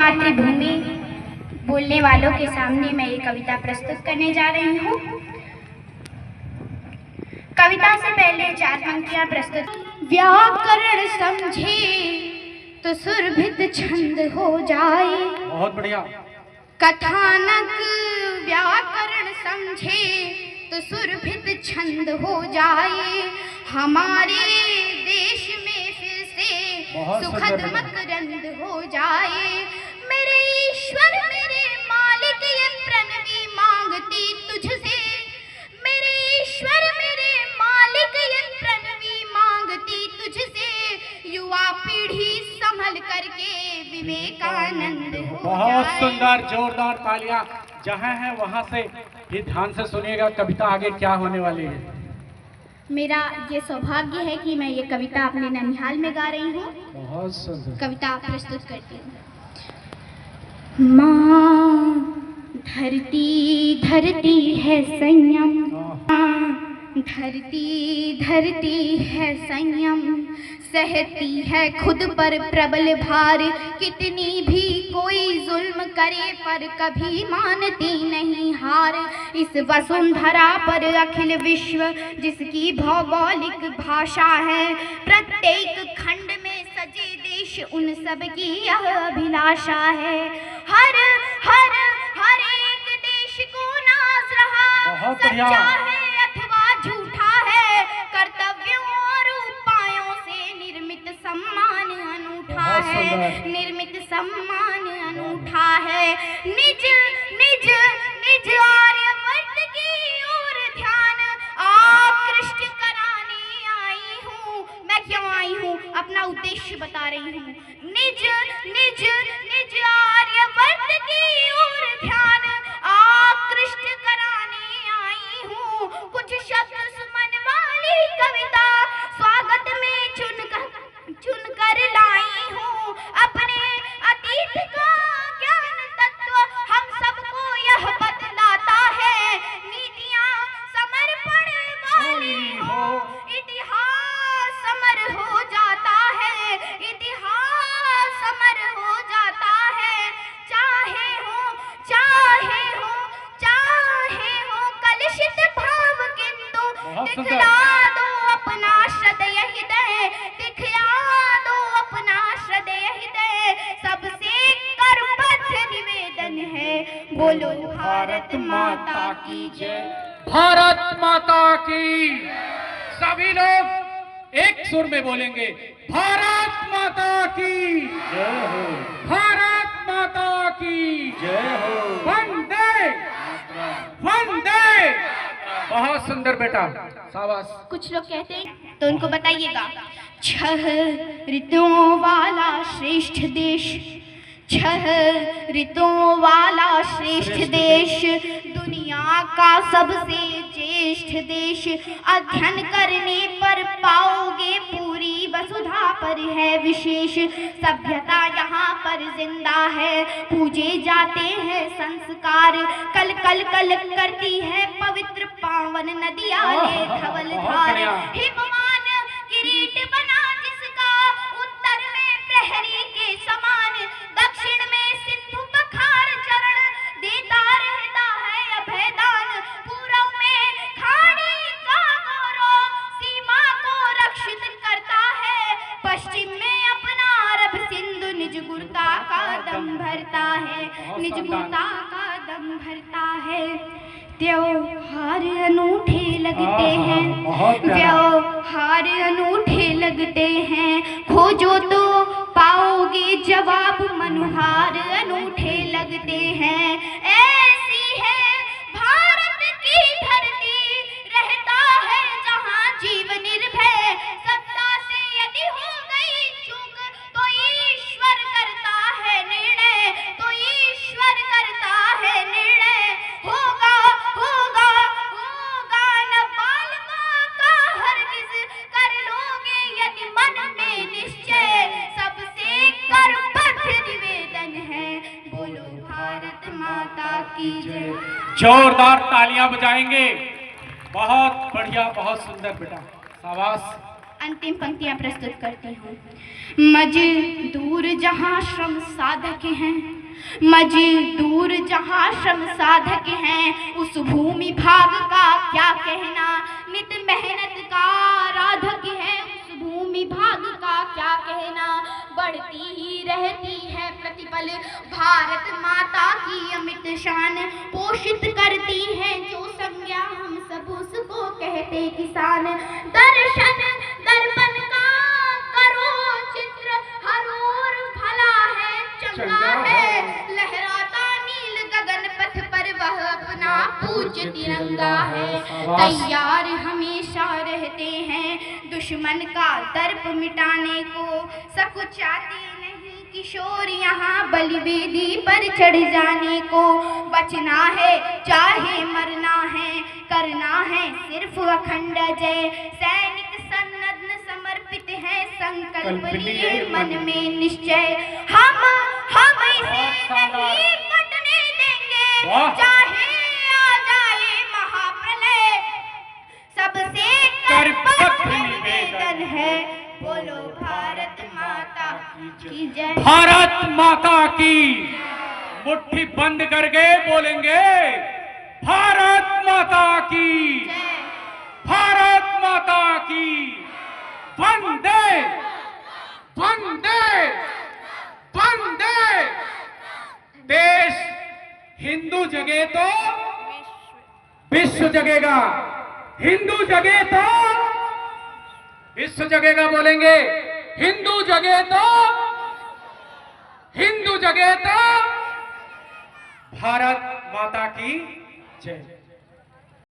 मातृभूमि बोलने वालों के सामने मैं ये कविता प्रस्तुत करने जा रही हूँ। कविता से पहले 4 पंक्तियाँ प्रस्तुत। व्याकरण समझे तो सुरभित छंद हो जाए। बहुत बढ़िया। कथानक व्याकरण समझे तो सुरभित छंद हो जाए। हमारे देश में फिर से सुखद मकरंद हो जाए। मेरे ईश्वर मेरे मालिक ये प्रणवी मांगती तुझसे। मेरे ईश्वर मेरे मालिक ये प्रणवी मांगती तुझसे। युवा पीढ़ी संभल करके विवेकानंद हो बहुत जाए। सुंदर, जोरदार तालियां। जहां है वहां से ये ध्यान से सुनिएगा, कविता आगे क्या होने वाली है। मेरा ये सौभाग्य है कि मैं ये कविता अपने ननिहाल में गा रही हूँ। बहुत सुंदर। कविता प्रस्तुत करती हूँ। माँ धरती धरती है संयम। धरती धरती है संयम। सहती है खुद पर प्रबल भार। कितनी भी कोई जुल्म करे पर कभी मानती नहीं हार। इस वसुंधरा पर अखिल विश्व जिसकी भौगोलिक भाषा है। प्रत्येक खंड में सजे देश उन सब की यह अभिलाषा है। हर हर हर एक देश को नाज रहा सच्चा है अथवा झूठा है। कर्तव्यों और उपायों से निर्मित सम्मान अनूठा है। निर्मित सम्मान अनूठा है। निज निज निज आर्यवर्त की ओर ध्यान आकृष्ट कराने आई हूँ। मैं क्यों आई हूँ अपना उद्देश्य बता रही हूँ। निज निज निज आर्यवर्त की ओर ध्यान आकृष्ट कराने आई हूँ। कुछ शब्द सुमन वाली कविता स्वागत में चुनकर लाई हूँ। अपने अतीत का ज्ञान तत्व हम सबको यह बतलाता है। नीतियाँ समर्पण वाली हो इतिहास समर हो जाता है। इतिहास समर हो जाता है। चाहे हो चाहे हो चाहे हो कलुषित भाव किंतु दिखला दो अपना श्रद्धेय हृदय। दिखला दो अपना श्रद्धेय हृदय। सबसे करबद्ध निवेदन है बोलो भारत माता की जय। भारत माता की। सभी लोग एक सुर में बोलेंगे, भारत माता की जय हो। भारत माता की जय हो। वंदे वंदे। बहुत सुंदर बेटा, शाबाश। कुछ लोग कहते हैं तो उनको बताइएगा। 6 ऋतुओं वाला श्रेष्ठ देश। 6 ऋतुओं वाला श्रेष्ठ देश। दुनिया का सबसे ज्येष्ठ देश। अध्ययन करने पर पाओगे पूरी वसुधा पर है विशेष। सभ्यता यहाँ पर जिंदा है। पूजे जाते हैं संस्कार। कल कल कल करती है पवित्र पावन नदियाँ ले धवल धार। हिमवान किरीट बना जिसका उत्तर में प्रहरी के समान। दक्षिण में सिंधु पखार चरण देता रहता है अभयदान। पूर्व में खाड़ी का गौरव सीमा को रक्षित करता है। पश्चिम में अपना अरब सिंधु निज गुरता का दम भरता है। निज गुरता का दम भरता है। त्योहार अनूठे लगते हैं। त्योहार अनूठे लगते हैं। खोजो तो पाओगे जवाब मनुहार अनूठे लगते हैं। ऐसी है भारत की धरती रहता है जहाँ जीव निर्भय। सत्ता से यदि हो गई चूक तो ईश्वर करता है निर्णय। तो ईश्वर करता है निर्णय। होगा होगा होगा न बालकों का हरगिज कर लोगे यदि मन में निश्चय। सबसे करबद्ध निवेदन है बोलो भारत माता की जय। जोरदार तालियां बजाएंगे। बहुत बढ़िया, बहुत सुंदर बेटा, शाबाश। अंतिम पंक्तियां प्रस्तुत करती हूँ। मजदूर जहाँ श्रम साधक हैं, मजदूर जहाँ श्रम साधक हैं, उस भूमि भाग का क्या कहना, नित मेहनत का आराधक है, उस भूमि भाग का क्या कहना। बढ़ती ही रहती है प्रतिपल भारत माता की अमित शान, पोषित करती है जो संज्ञा हम सब उसको कहते किसान। दर्शन दर्पण का करो चित्र, हर ओर भला है चंगा है, लहराता नील गगन पथ पर वह अपना पूज्य तिरंगा है। तैयार हमेशा रहते हैं दुश्मन का दर्प मिटाने को, सकुचाते नहीं किशोर यहाँ बलिवेदी पर चढ़ जाने को। बचना है चाहे मरना है, करना है सिर्फ अखंड जय, सैनिक सन्नद्ध समर्पित है, संकल्प लिए मन में निश्चय। हम इसे नहीं पटने देंगे, चाहे आ जाए महाप्रलय, सबसे करपत्र निवेदन है, बोलो भारत माता की जय। भारत माता की मुट्ठी बंद करके बोलेंगे भारत माता की, भारत माता की, वंदे वंदे वंदे। देश हिंदू जगे तो विश्व जगेगा, हिंदू जगे तो विश्व जगेगा, बोलेंगे हिंदू जगे तो, हिंदू जगे तो भारत माता की जय।